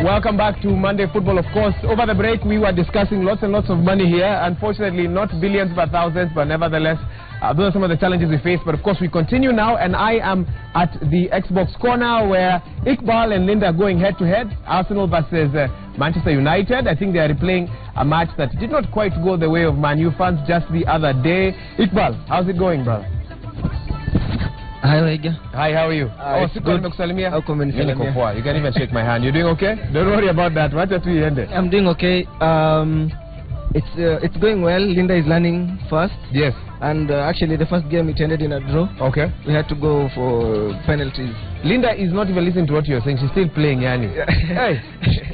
Welcome back to Monday Football. Of course, over the break we were discussing lots and lots of money here. Unfortunately, not billions but thousands, but nevertheless, those are some of the challenges we face. But of course, we continue now, and I am at the Xbox corner where Iqbal and Linda are going head-to-head. Arsenal versus Manchester United. I think they are replaying a match that did not quite go the way of Man U fans just the other day. Iqbal, how's it going, bro? Hi, Waiga. Hi, how are you? It's good. You can even shake my hand. You doing okay? Don't worry about that. I'm doing okay. It's going well. Linda is learning fast. Yes. And actually, the first game it ended in a draw. Okay. We had to go for penalties. Linda is not even listening to what you're saying. She's still playing, Yani. Hey,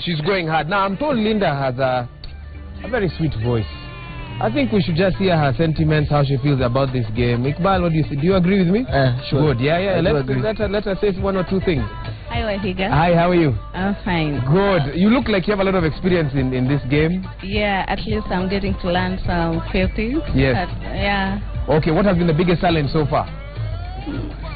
she's going hard. Now, I'm told Linda has a very sweet voice. I think we should just hear her sentiments, how she feels about this game. Iqbal, what do you say? Do you agree with me? Sure. Good. Yeah. Let her say one or two things. Hi, Wahiga. Hi, how are you? I'm fine. Good. You look like you have a lot of experience in this game. Yeah, at least I'm getting to learn some few things. Yes. Yeah. Okay, what has been the biggest challenge so far?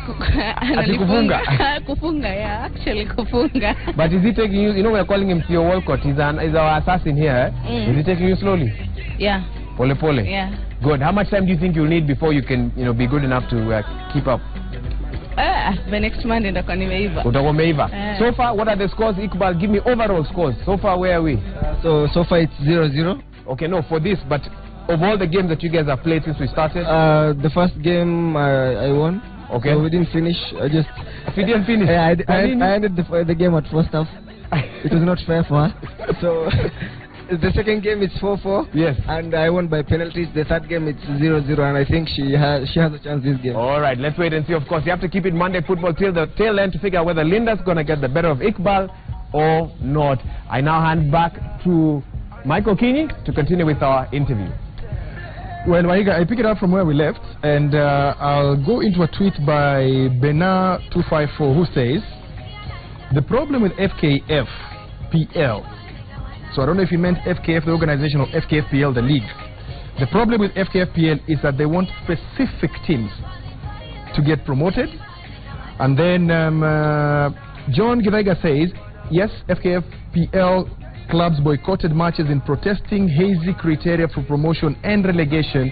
Kufunga. Kufunga, yeah, actually kufunga. But is he taking you, we're calling him Theo Walcott, he's our assassin here, Is he taking you slowly? Yeah. Pole pole? Yeah. Good. How much time do you think you'll need before you can, be good enough to keep up? The next Monday, umeiva. So far, what are the scores, Iqbal? Give me overall scores. So far, where are we? So far it's 0-0. Okay, no, for this, but of all the games that you guys have played since we started? The first game I won. Okay. So we didn't finish. If you didn't finish? I ended the game at first half. It was not fair for her. So the second game it's 4-4. Yes. And I won by penalties. The third game it's 0-0, and I think she has a chance this game. All right, let's wait and see. Of course, you have to keep it Monday Football till the tail end to figure out whether Linda's going to get the better of Iqbal or not. I now hand back to Michael Kini to continue with our interview. Well, Waiga, I pick it up from where we left, and I'll go into a tweet by Bena254 who says, the problem with FKF PL, so I don't know if he meant FKF, the organization, or FKFPL, the league. The problem with FKFPL is that they want specific teams to get promoted. And then John Githaiga says, yes, FKFPL clubs boycotted matches in protesting hazy criteria for promotion and relegation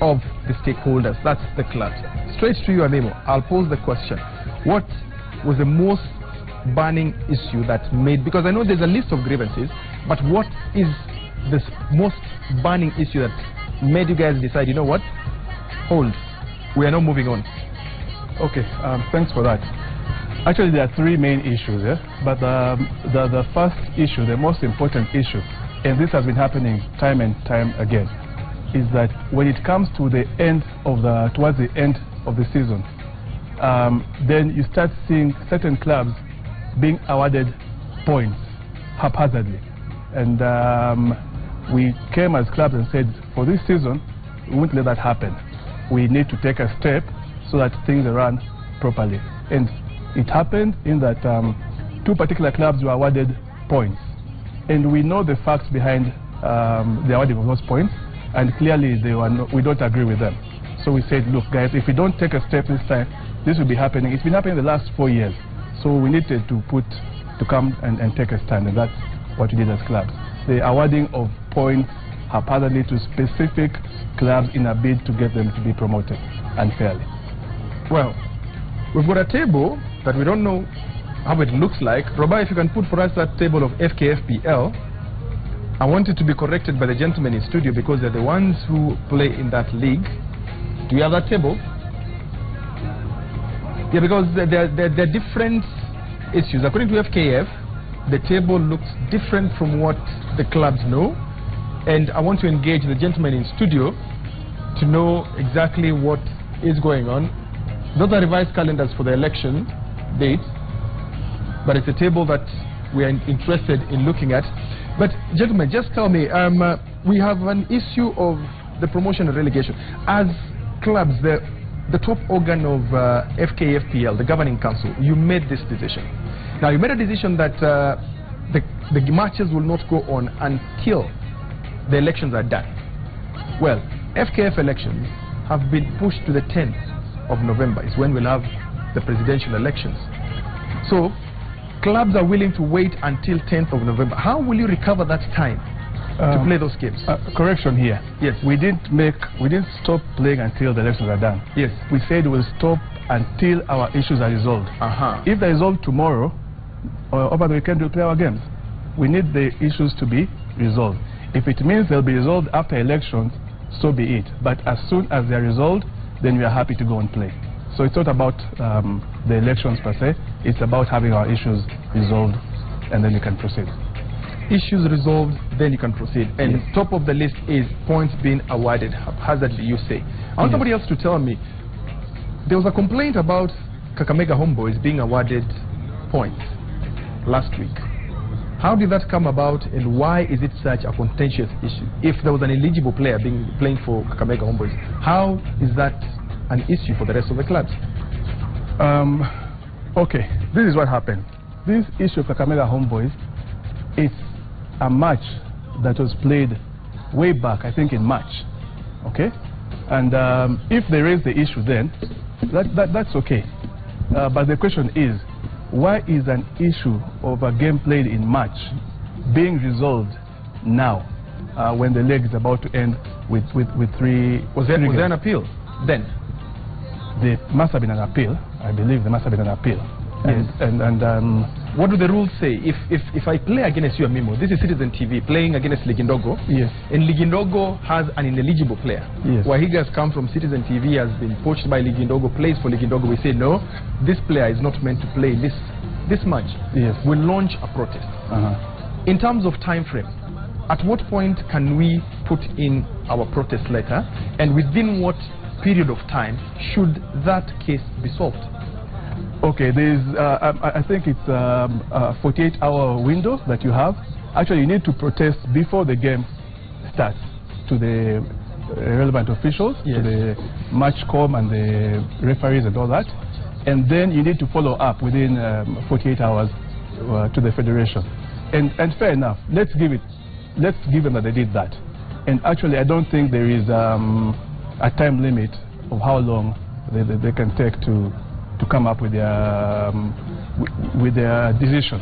of the stakeholders. That's the clubs. Straight to you, Ademo. I'll pose the question. What was the most burning issue that made, because I know there's a list of grievances, but what is the most burning issue that made you guys decide, you know what, hold, we are not moving on? Okay, thanks for that. Actually, there are three main issues, but the first issue, the most important issue, and this has been happening time and time again, is that when it comes to the end of towards the end of the season, then you start seeing certain clubs being awarded points haphazardly. And we came as clubs and said, for this season, we won't let that happen. We need to take a step so that things are run properly. And it happened in that two particular clubs were awarded points. And we know the facts behind the awarding of those points, and clearly we don't agree with them. So we said, look guys, if we don't take a step this time, this will be happening. It's been happening the last 4 years. So we needed to come and take a stand, and that's what we did as clubs. The awarding of points haphazardly to specific clubs in a bid to get them to be promoted unfairly. Well, we've got a table that we don't know how it looks like. Roba, if you can put for us that table of FKFPL. I want it to be corrected by the gentlemen in studio because they're the ones who play in that league. Do you have that table? Yeah, because there are different issues. According to FKF, the table looks different from what the clubs know. And I want to engage the gentlemen in studio to know exactly what is going on. Those are revised calendars for the election dates, but it's a table that we are interested in looking at. But gentlemen, just tell me, we have an issue of the promotion and relegation. As clubs, the top organ of FKFPL, the governing council, you made this decision. Now, you made a decision that the matches will not go on until the elections are done. Well, FKF elections have been pushed to the 10th of November. Is when we'll have the presidential elections. So, clubs are willing to wait until 10th of November. How will you recover that time to play those games? Correction here. Yes. We didn't stop playing until the elections are done. Yes. We said we'll stop until our issues are resolved. If they're resolved tomorrow or over the weekend, we'll play our games. We need the issues to be resolved. If it means they'll be resolved after elections, so be it. But as soon as they're resolved, then we are happy to go and play. So it's not about the elections per se. It's about having our issues resolved, and then we can proceed. Issues resolved, then you can proceed. And Yes. top of the list is points being awarded haphazardly, you say. I want somebody else to tell me, there was a complaint about Kakamega Homeboys being awarded points last week. How did that come about, and why is it such a contentious issue? If there was an eligible player playing for Kakamega Homeboys, how is that an issue for the rest of the clubs? Okay, this is what happened. This issue of Kakamega Homeboys, it's a match that was played way back, I think in March. Okay? And if they raise the issue then, that's okay. But the question is, why is an issue of a game played in March being resolved now when the league is about to end with three? Was there an appeal then? There must have been an appeal. I believe there must have been an appeal. Yes. And what do the rules say? If I play against you, Amimo, this is Citizen TV playing against Ligindogo. Yes. And Ligindogo has an ineligible player. Yes. Wahiga has come from Citizen TV, has been poached by Ligindogo, plays for Ligindogo. We say no, this player is not meant to play this match. Yes. We'll launch a protest. In terms of time frame, at what point can we put in our protest letter, and within what period of time should that case be solved? Okay, there's, I think it's a 48-hour window that you have. Actually, you need to protest before the game starts to the relevant officials, Yes. to the matchcom and the referees and all that. And then you need to follow up within 48 hours to the federation. And fair enough, let's give them that they did that. And actually, I don't think there is a time limit of how long they can take to come up with their decision.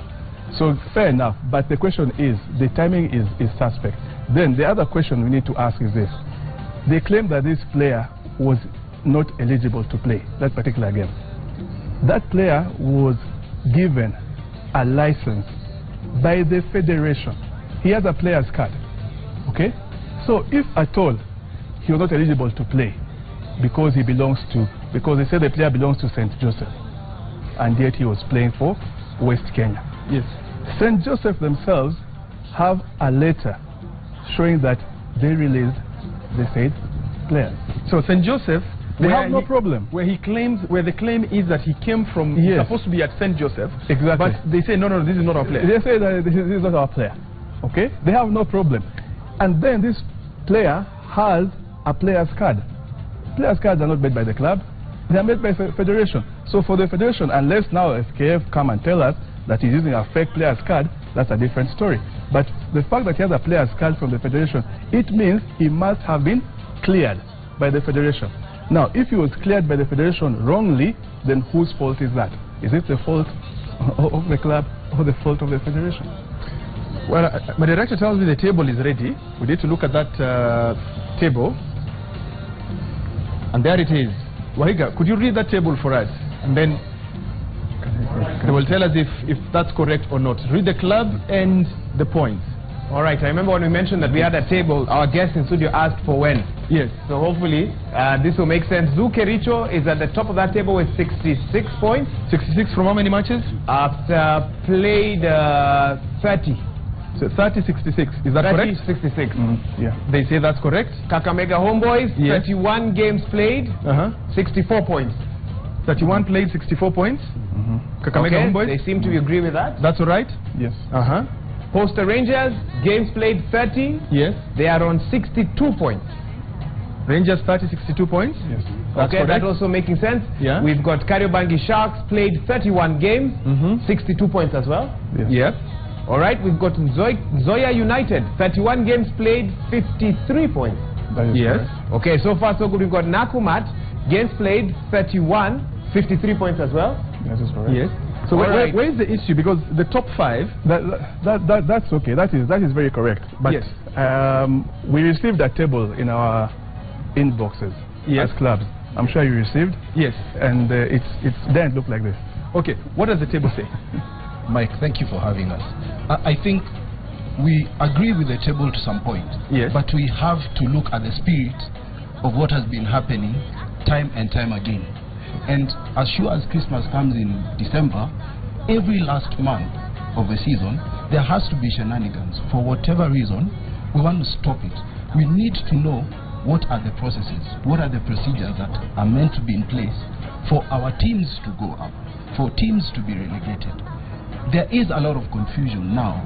So fair enough, but the question is, the timing is suspect. Then the other question we need to ask is this. They claim that this player was not eligible to play that particular game. That player was given a license by the federation. He has a player's card, okay? So if at all he was not eligible to play because they said the player belongs to St. Joseph, and yet he was playing for West Kenya. Yes. St. Joseph themselves have a letter showing that they released the said players. So St. Joseph, They have no problem. Where the claim is that he came from, Yes. he's supposed to be at St. Joseph. Exactly. But they say, no, this is not our player. They say that this is not our player. Okay? They have no problem. And then this player has a player's card. Players' cards are not made by the club. They are made by the federation. So for the federation, unless now FKF come and tell us that he's using a fake player's card, that's a different story. But the fact that he has a player's card from the federation, it means he must have been cleared by the federation. Now, if he was cleared by the federation wrongly, then whose fault is that? Is it the fault of the club or the fault of the federation? Well, my director tells me the table is ready. We need to look at that table. And there it is. Wahiga, could you read that table for us? And then they will tell us if that's correct or not. Read the club and the points. All right, I remember when we mentioned that we had a table, our guest in studio asked for when. Yes. So hopefully this will make sense. Zu Kericho is at the top of that table with 66 points. 66 from how many matches? After played 30. So 30-66, is that correct? 66. Yeah. They say that's correct? Kakamega Homeboys, Yes. 31 games played, 64 points. 31 played, 64 points. Kakamega Okay, Homeboys? they seem to agree with that. That's all right? Yes. Poster Rangers, games played 30, Yes. they are on 62 points. Rangers 30, 62 points. Yes. That's Okay, correct. that's also making sense. Yeah. We've got Kariobangi Sharks, played 31 games, 62 points as well. Yes. Yep. All right, we've got Zoya United, 31 games played, 53 points. That is Yes. correct. Okay, so far so good. We've got Nakumat, games played, 31, 53 points as well. That is correct. Yes. So All right. where is the issue? Because the top 5... That's okay. That is very correct. But Yes. we received a table in our inboxes Yes. as clubs. I'm sure you received. Yes. And it doesn't look like this. Okay, what does the table say? Mike, thank you for having us. I think we agree with the table to some point, Yes. but we have to look at the spirit of what has been happening time and time again. And as sure as Christmas comes in December, every last month of the season, there has to be shenanigans. For whatever reason, we want to stop it. We need to know what are the processes, what are the procedures that are meant to be in place for our teams to go up, for teams to be relegated. There is a lot of confusion now,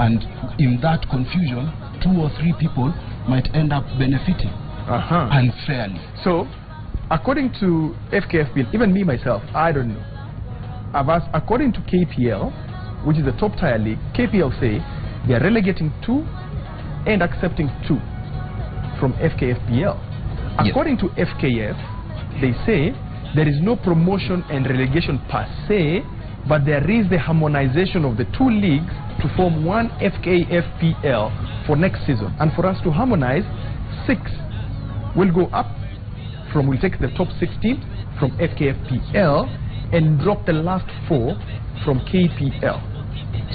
and in that confusion, 2 or 3 people might end up benefiting unfairly. So, according to FKFPL, even me myself, I don't know. I've asked, according to KPL, which is the top tier league, KPL say they are relegating 2 and accepting 2 from FKFPL. Yes. According to FKF, they say there is no promotion and relegation per se, but there is the harmonization of the 2 leagues to form one FKFPL for next season. And for us to harmonize, 6 will go up from, we'll take the top 6 teams from FKFPL and drop the last 4 from KPL.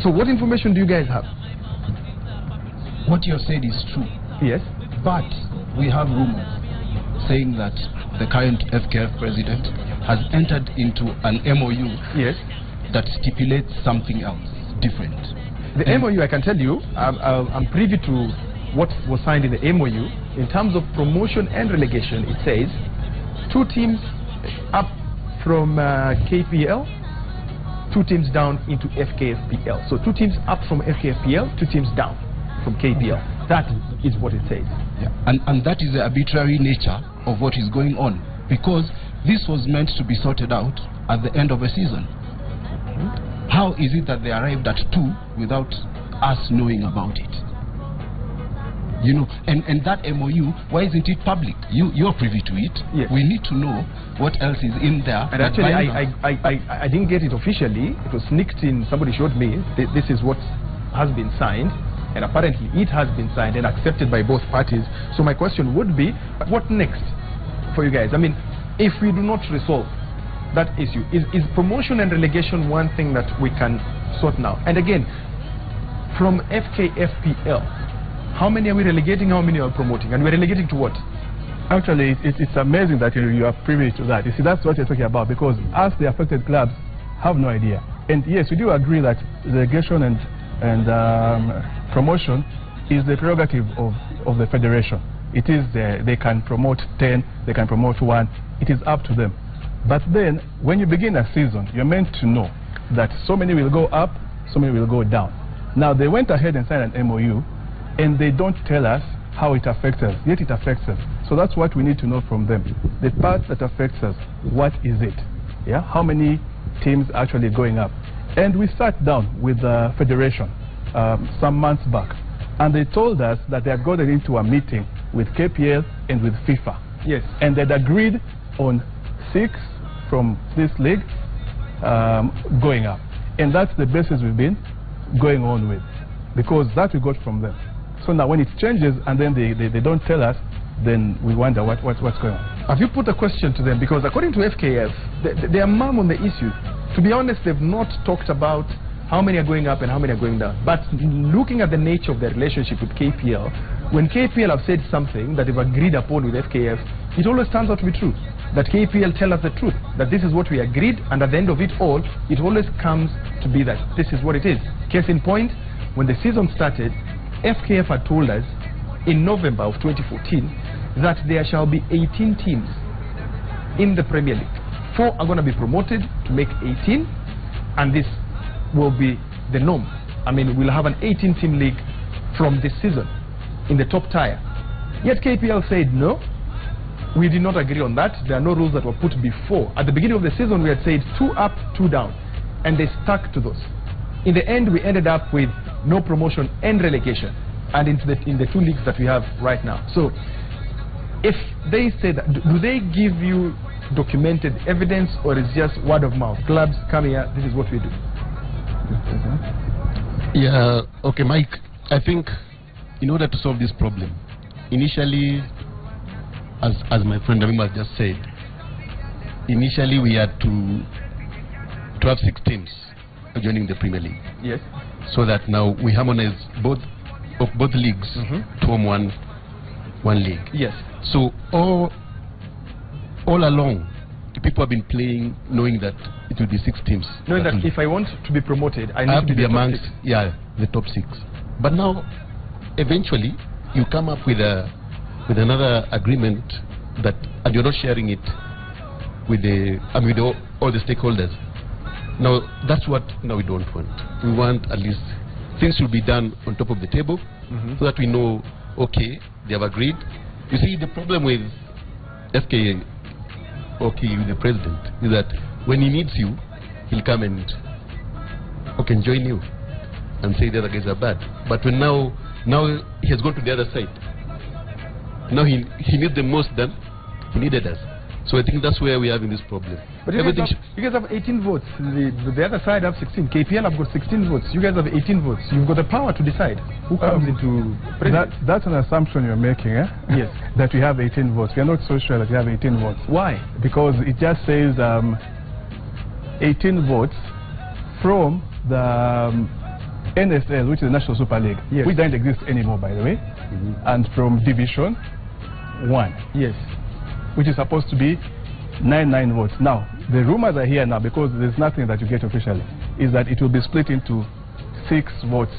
So what information do you guys have? What you have said is true, Yes. but we have rumors saying that the current FKF president has entered into an MOU Yes. that stipulates something else different. The MOU, I can tell you, I'm privy to what was signed in the MOU. In terms of promotion and relegation, it says 2 teams up from KPL, 2 teams down into FKFPL. So 2 teams up from FKFPL, 2 teams down from KPL. That is what it says. Yeah. And that is the arbitrary nature of what is going on, because this was meant to be sorted out at the end of a season. How is it that they arrived at 2 without us knowing about it? You know, and that MOU, why isn't it public? You're privy to it. Yes. We need to know what else is in there. And actually, I didn't get it officially. It was sneaked in. Somebody showed me. This is what has been signed. And apparently, it has been signed and accepted by both parties. So my question would be, what next for you guys? I mean, if we do not resolve that issue, is promotion and relegation one thing that we can sort now? And again, from FKFPL, how many are we relegating, how many are we promoting? And we're relegating to what? Actually, it's amazing that you are privy to that. You see, that's what you're talking about, because us, the affected clubs, have no idea. And yes, we do agree that relegation and promotion is the prerogative of the federation. It is they can promote 10, they can promote 1. It is up to them. But then, when you begin a season, you're meant to know that so many will go up, so many will go down. Now, they went ahead and signed an MOU, and they don't tell us how it affects us, yet it affects us. So that's what we need to know from them. The part that affects us, what is it? Yeah, how many teams are actually going up? And we sat down with the federation some months back, and they told us that they had gotten into a meeting with KPL and with FIFA. Yes. And they'd agreed on 6 from this league going up. And that's the basis we've been going on with, because that we got from them. So now when it changes and then they don't tell us, then we wonder what's going on. Have you put a question to them? Because according to FKF, they are mum on the issue. To be honest, they've not talked about how many are going up and how many are going down. But looking at the nature of their relationship with KPL, when KPL have said something that they've agreed upon with FKF, it always turns out to be true. That KPL tell us the truth, that this is what we agreed, and at the end of it all, it always comes to be that this is what it is. Case in point, when the season started, FKF had told us in November of 2014 that there shall be 18 teams in the Premier League. 4 are going to be promoted to make 18, and this will be the norm. I mean, we'll have an 18-team league from this season in the top tier. Yet KPL said no, we did not agree on that. There are no rules that were put before. At the beginning of the season, we had said 2 up, 2 down, and they stuck to those. In the end, we ended up with no promotion and relegation, and in the 2 leagues that we have right now. So, if they say that, do they give you documented evidence, or is just word of mouth? Clubs, come here, this is what we do. Yeah, okay, Mike. I think in order to solve this problem, initially, as my friend Ramima just said, initially we had to have 6 teams joining the Premier League. Yes. So that now we harmonize both leagues to form one league. Yes. So all along, the people have been playing knowing that it will be 6 teams. Knowing that if I want to be promoted, I have need to be the top amongst 6. the top 6. But now, eventually, you come up with another agreement that, and you're not sharing it with all the stakeholders. Now that's what we don't want. We want at least things should be done on top of the table, so that we know, okay, they have agreed. You see, the problem with FKA, with the president, is that when he needs you, he'll come and join you and say the other guys are bad. But when now he has gone to the other side. Now he needs them most than he needed us. So I think that's where we're having this problem. But you guys have 18 votes. The other side have 16. KPL have got 16 votes. You guys have 18 votes. You've got the power to decide who comes into president. That's an assumption you're making, eh? Yes. That we have 18 votes. We are not so sure that we have 18 votes. Why? Because it just says 18 votes from the NSL, which is the National Super League, which doesn't exist anymore, by the way, and from Division 1. Yes. Which is supposed to be 9 votes. Now, the rumors are here now, because there's nothing that you get officially, is that it will be split into 6 votes.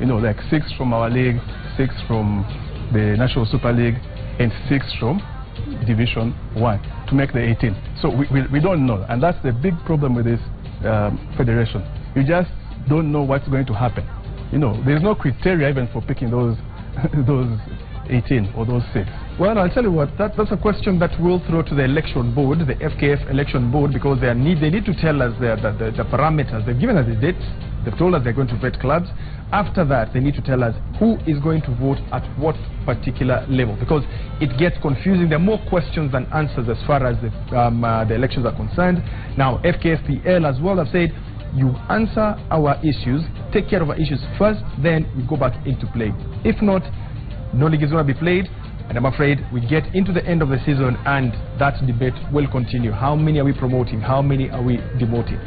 You know, like 6 from our league, 6 from the National Super League, and 6 from Division 1 to make the 18. So we don't know, and that's the big problem with this federation. You just don't know what's going to happen. You know, there's no criteria even for picking those 18 or those 6. Well, I'll tell you what, that's a question that we'll throw to the election board, the FKF election board, because they need to tell us the parameters. They've given us the dates, they've told us they're going to vet clubs. After that, they need to tell us who is going to vote at what particular level, because it gets confusing. There are more questions than answers as far as the elections are concerned. Now, FKFPL as well have said, you answer our issues, take care of our issues first, then we go back into play. If not, no league is going to be played, and I'm afraid we get into the end of the season and that debate will continue. How many are we promoting? How many are we demoting?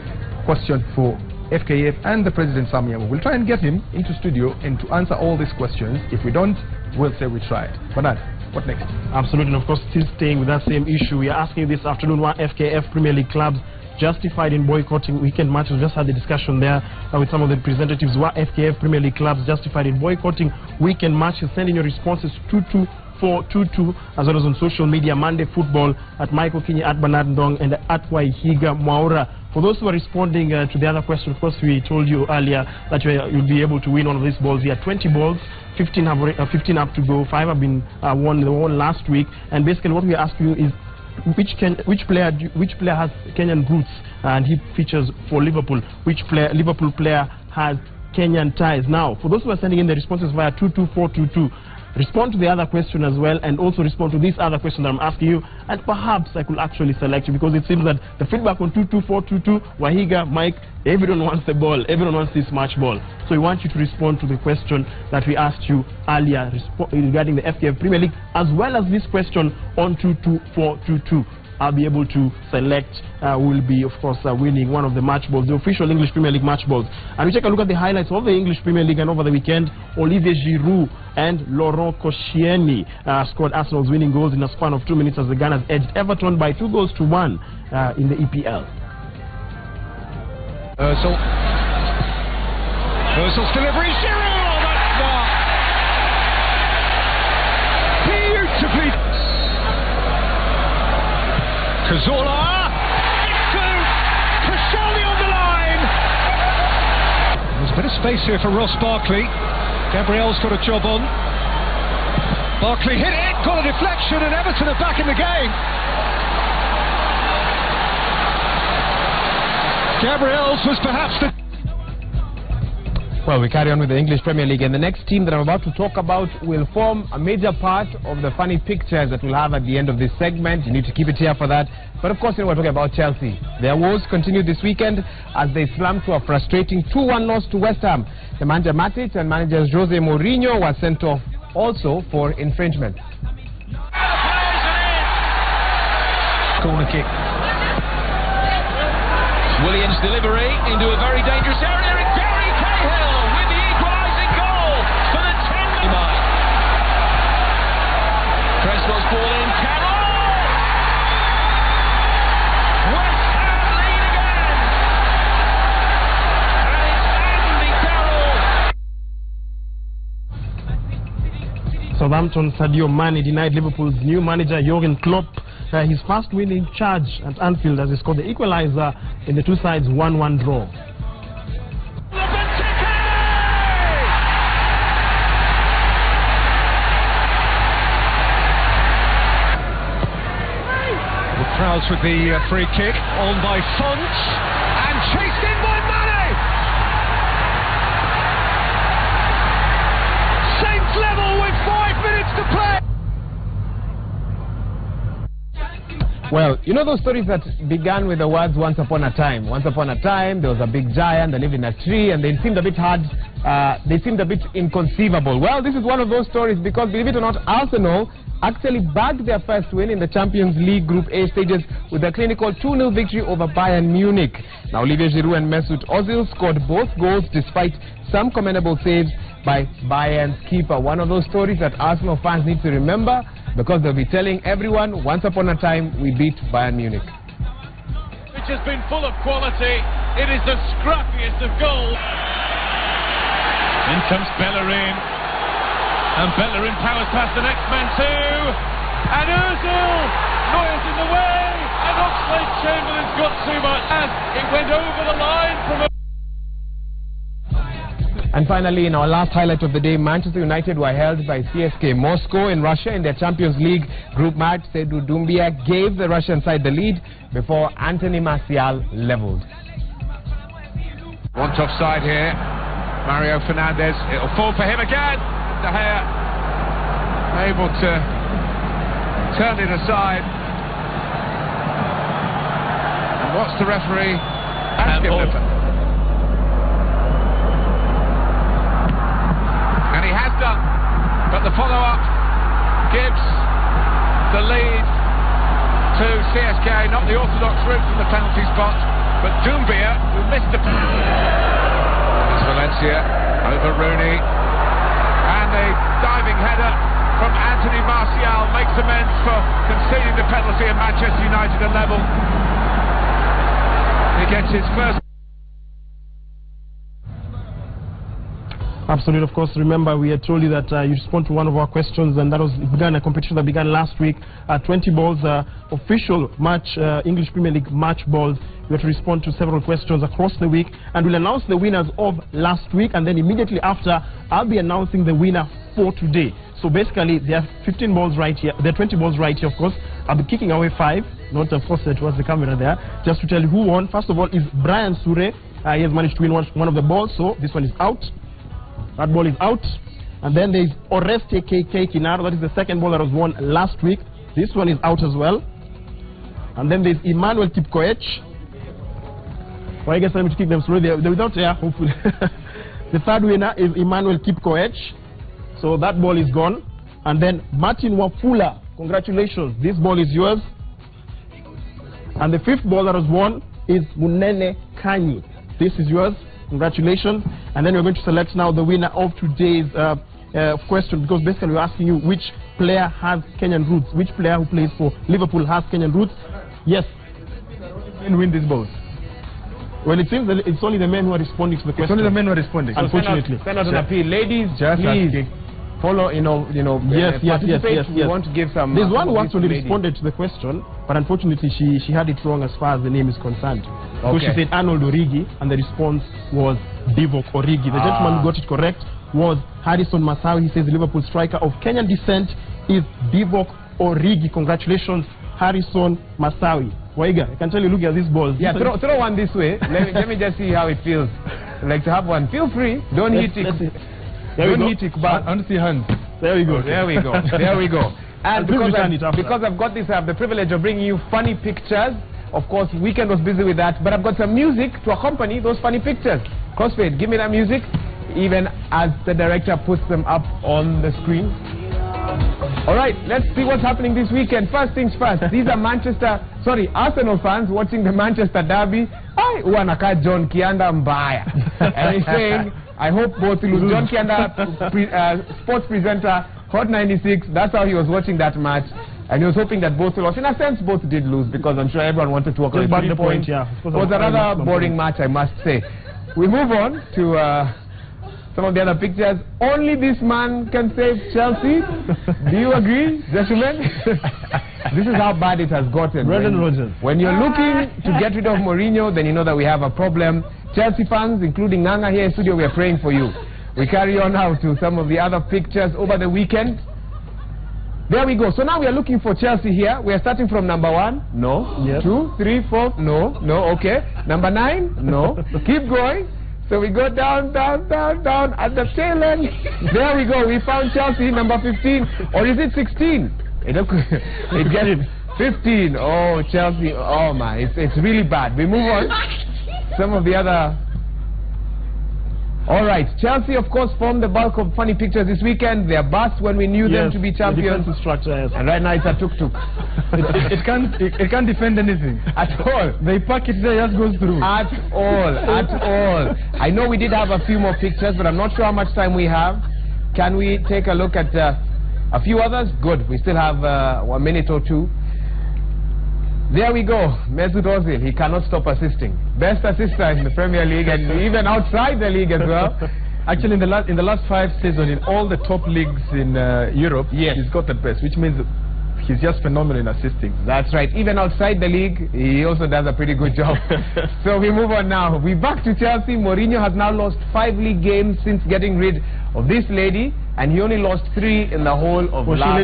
Question for FKF and the President Sam Nyambo. We'll try and get him into studio and to answer all these questions. If we don't, we'll say we tried. Bernard, what next? Absolutely, and of course, still staying with that same issue, we are asking this afternoon why FKF Premier League clubs justified in boycotting weekend matches. We just had the discussion there with some of the representatives. Were FKF Premier League clubs justified in boycotting weekend matches? Send in your responses to 22422 as well as on social media, Monday Football at Michael Kinyi, at Bernard Ndong, and at Waihiga Mwaura. For those who are responding to the other question, of course, we told you earlier that you'll be able to win one of these balls. We had 20 balls, 15 up to go, 5 have been won last week, and basically what we are asking you is which player has Kenyan roots, and he features for Liverpool. Which Liverpool player has Kenyan ties? Now, for those who are sending in the responses via 22422, respond to the other question as well, and also respond to this other question that I'm asking you, and perhaps I could actually select you, because it seems that the feedback on 22422, Wahiga, Mike, everyone wants the ball, everyone wants this match ball. So we want you to respond to the question that we asked you earlier regarding the FKF Premier League, as well as this question on 22422. I'll be able to select who will be, of course, winning one of the match balls, the official English Premier League match balls. And we take a look at the highlights of the English Premier League, and over the weekend, Olivier Giroud and Laurent Koscielny scored Arsenal's winning goals in a span of 2 minutes as the Gunners edged Everton by 2-1 in the EPL. Ozil's delivery, Giroud! That's beautifully. Cazorla into Koscielny on the line. There's a bit of space here for Ross Barkley. Gabriel's got a job on. Barkley hit it, got a deflection, and Everton are back in the game. Gabriel's was perhaps the... Well, we carry on with the English Premier League, and the next team that I'm about to talk about will form a major part of the funny pictures that we'll have at the end of this segment. You need to keep it here for that. But of course, we're talking about Chelsea. Their woes continue this weekend as they slumped to a frustrating 2-1 loss to West Ham. The manager Matic and managers Jose Mourinho were sent off also for infringement. Corner kick. Williams' delivery into a very dangerous area, and Gary Cahill with the equalising goal for the 10th mark. Cresswell's ball in, Carroll! West Ham lead again! And it's Andy Carroll! Southampton Sadio Mane denied Liverpool's new manager Jurgen Klopp his first win in charge at Anfield as he scored the equaliser in the two sides' 1-1 draw. The crowds with the free kick on by Font and chased in by Mane. Saints level with 5 minutes to play. Well, you know those stories that began with the words once upon a time. Once upon a time, there was a big giant that lived in a tree, and they seemed a bit hard, they seemed a bit inconceivable. Well, this is one of those stories because, believe it or not, Arsenal actually bagged their first win in the Champions League Group A stages with a clinical 2-0 victory over Bayern Munich. Now, Olivier Giroud and Mesut Ozil scored both goals despite some commendable saves by Bayern's keeper. One of those stories that Arsenal fans need to remember, because they'll be telling everyone, once upon a time, we beat Bayern Munich. Which has been full of quality. It is the scrappiest of goals. In comes Bellerin. And Bellerin powers past the next man too. And Ozil! Neuer's in the way. And Oxlade-Chamberlain's got too much. As it went over the line from a... And finally, in our last highlight of the day, Manchester United were held by CSKA Moscow in Russia in their Champions League group match. Seydou Doumbia gave the Russian side the lead before Anthony Martial levelled. Want offside here. Mario Fernandes. It'll fall for him again. De Gea able to turn it aside. And what's the referee asking him? And he has done, but the follow-up gives the lead to CSKA, not the orthodox route from the penalty spot, but Doumbia, who missed the... It's Valencia over Rooney, and a diving header from Anthony Martial makes amends for conceding the penalty, and Manchester United are level. He gets his first... Absolutely, of course. Remember, we had told you that you respond to one of our questions, and that was a competition that began last week. 20 balls, official match, English Premier League match balls. You have to respond to several questions across the week, and we'll announce the winners of last week, and then immediately after, I'll be announcing the winner for today. So basically, there are 15 balls right here. There are 20 balls right here, of course. I'll be kicking away 5. Not, of course, towards the camera there. Just to tell you who won. First of all, is Brian Sure. He has managed to win one of the balls, so this one is out. That ball is out. And then there is Oreste KK Kinaro. That is the second ball that was won last week. This one is out as well. And then there is Emmanuel Kipkoech. Well, I guess I need to kick them slowly. They're without air, hopefully. The third winner is Emmanuel Kipkoech. So that ball is gone. And then Martin Wafula. Congratulations. This ball is yours. And the fifth ball that was won is Munene Kanyi. This is yours. Congratulations. And then we're going to select now the winner of today's question, because basically we're asking you which player has Kenyan roots, which player who plays for Liverpool has Kenyan roots. Yes. And win these balls. Well, it seems that it's only the men who are responding to the question. It's only the men who are responding. So unfortunately. Send out an appeal. Ladies, just please follow, yes. We want to give some... There's one who actually responded to the question, but unfortunately she had it wrong as far as the name is concerned. So she said Arnold Origi, and the response was Divock Origi. The gentleman who got it correct was Harrison Masawi. He says the Liverpool striker of Kenyan descent is Divock Origi. Congratulations, Harrison Masawi. Waiga, I can tell you, look at this ball. Yeah, throw one this way. Let me just see how it feels. like to have one, feel free. Don't hit it. Don't hit it, but I want to see hands. There we go. There we go. There we go. And because I've got this, I have the privilege of bringing you funny pictures. Of course, Weekend was busy with that, but I've got some music to accompany those funny pictures. Crossfade, give me that music, even as the director puts them up on the screen. All right, let's see what's happening this weekend. First things first, these are Arsenal fans watching the Manchester derby. Uanaka John Kianda Mbaya. And he's saying, I hope both lose. John Kianda, sports presenter, Hot 96, that's how he was watching that match. And he was hoping that both lost. In a sense, both did lose because I'm sure everyone wanted to work on 3 points. Yeah. It was another boring match, I must say. We move on to some of the other pictures. Only this man can save Chelsea. Do you agree, gentlemen? This is how bad it has gotten. When you're looking to get rid of Mourinho, then you know that we have a problem. Chelsea fans, including Nganga here in studio, we are praying for you. We carry on now to some of the other pictures over the weekend. There we go. So now we are looking for Chelsea here. We are starting from number 1. No. Yes. 2, 3, 4. No. No. Okay. Number 9. No. Keep going. So we go down, down, down, down at the tail end. There we go. We found Chelsea, number 15. Or is it 16? It gets 15. Oh, Chelsea. Oh, my. It's really bad. We move on. Some of the other... All right, Chelsea, of course, formed the bulk of funny pictures this weekend. They are bust when we knew them to be champions. And right now it's a tuk-tuk. it can't defend anything. At all. They pack it there, just goes through. At all, at all. I know we did have a few more pictures, but I'm not sure how much time we have. Can we take a look at a few others? Good, we still have 1 minute or 2. There we go, Mesut Ozil, he cannot stop assisting. Best assister in the Premier League and even outside the league as well. Actually, in the last 5 seasons, in all the top leagues in Europe, yes, he's got the best, which means he's just phenomenal in assisting. That's right. Even outside the league, he also does a pretty good job. So we move on now. We're back to Chelsea. Mourinho has now lost 5 league games since getting rid of this lady, and he only lost 3 in the whole of last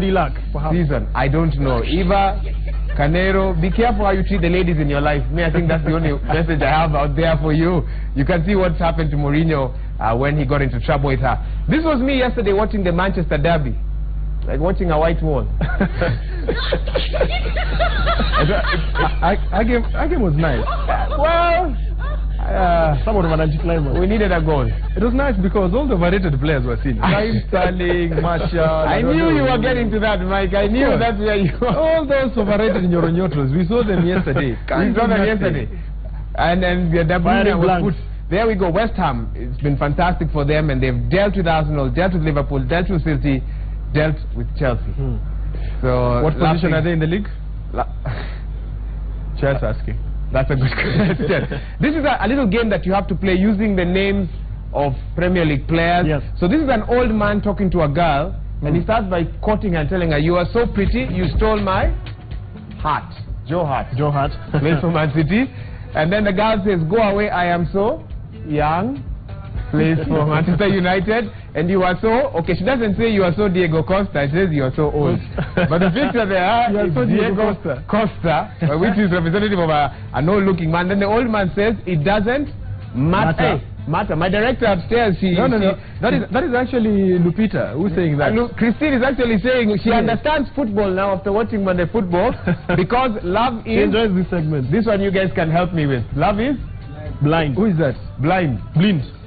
season. I don't know. Eva Canero, be careful how you treat the ladies in your life. I think that's the only message I have out there for you. You can see what's happened to Mourinho when he got into trouble with her. This was me yesterday watching the Manchester derby. Like watching a white wall. Our game was nice. Well, somewhat of an anticlimax. We needed a goal. It was nice because all the overrated players were seen. Sterling, Martial. I knew you were getting to that, Mike. I knew that's where you were. All those overrated Nyotros. We saw them yesterday. We saw them yesterday. And then the De Bruyne was put. There we go. West Ham. It's been fantastic for them, and they've dealt with Arsenal, dealt with Liverpool, dealt with City, dealt with Chelsea. So what position are they in the league? Chelsea asking. That's a good question. This is a little game that you have to play using the names of Premier League players. Yes. So this is an old man talking to a girl, and he starts by quoting and telling her, "You are so pretty, you stole my heart." Joe Hart. Joe Hart. Plays for Man City. And then the girl says, "Go away, I am so young." Plays for Manchester United. And you are so... Okay, she doesn't say you are so Diego Costa. She says you are so old. But the picture there is Diego Costa, which is representative of an old-looking man. Then the old man says, "It doesn't matter." Matter. My director upstairs, No. That is actually Lupita who's saying that. Christine is actually saying she understands football now after watching Monday Football because love is... She enjoys this segment. This one you guys can help me with. Love is? Blind. Who is that? Blind.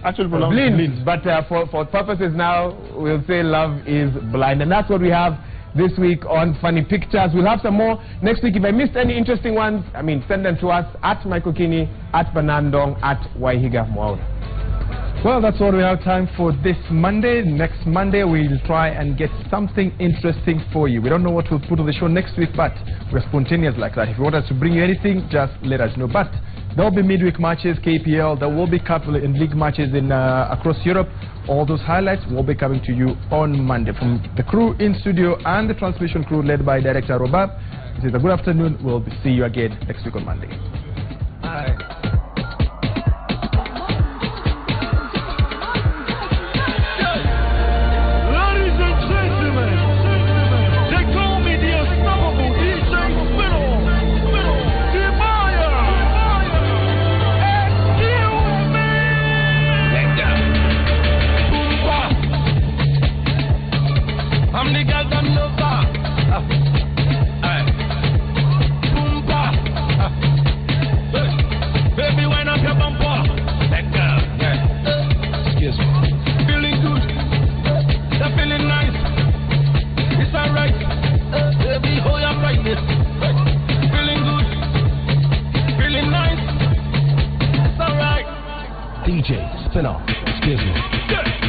Actually blind. But for purposes now, we'll say love is blind. And that's what we have this week on Funny Pictures. We'll have some more next week. If I missed any interesting ones, send them to us at Michael Kinney, at Banandong, at Waihiga Mwaura. Well, that's all we have time for this Monday. Next Monday, we'll try and get something interesting for you. We don't know what we'll put on the show next week, but we're spontaneous like that. If you want us to bring you anything, just let us know. But there will be midweek matches, KPL. There will be couple in league matches in across Europe. All those highlights will be coming to you on Monday. From the crew in studio and the transmission crew led by Director Robab, this is a good afternoon. We'll see you again next week on Monday. Bye. spinner. Excuse me.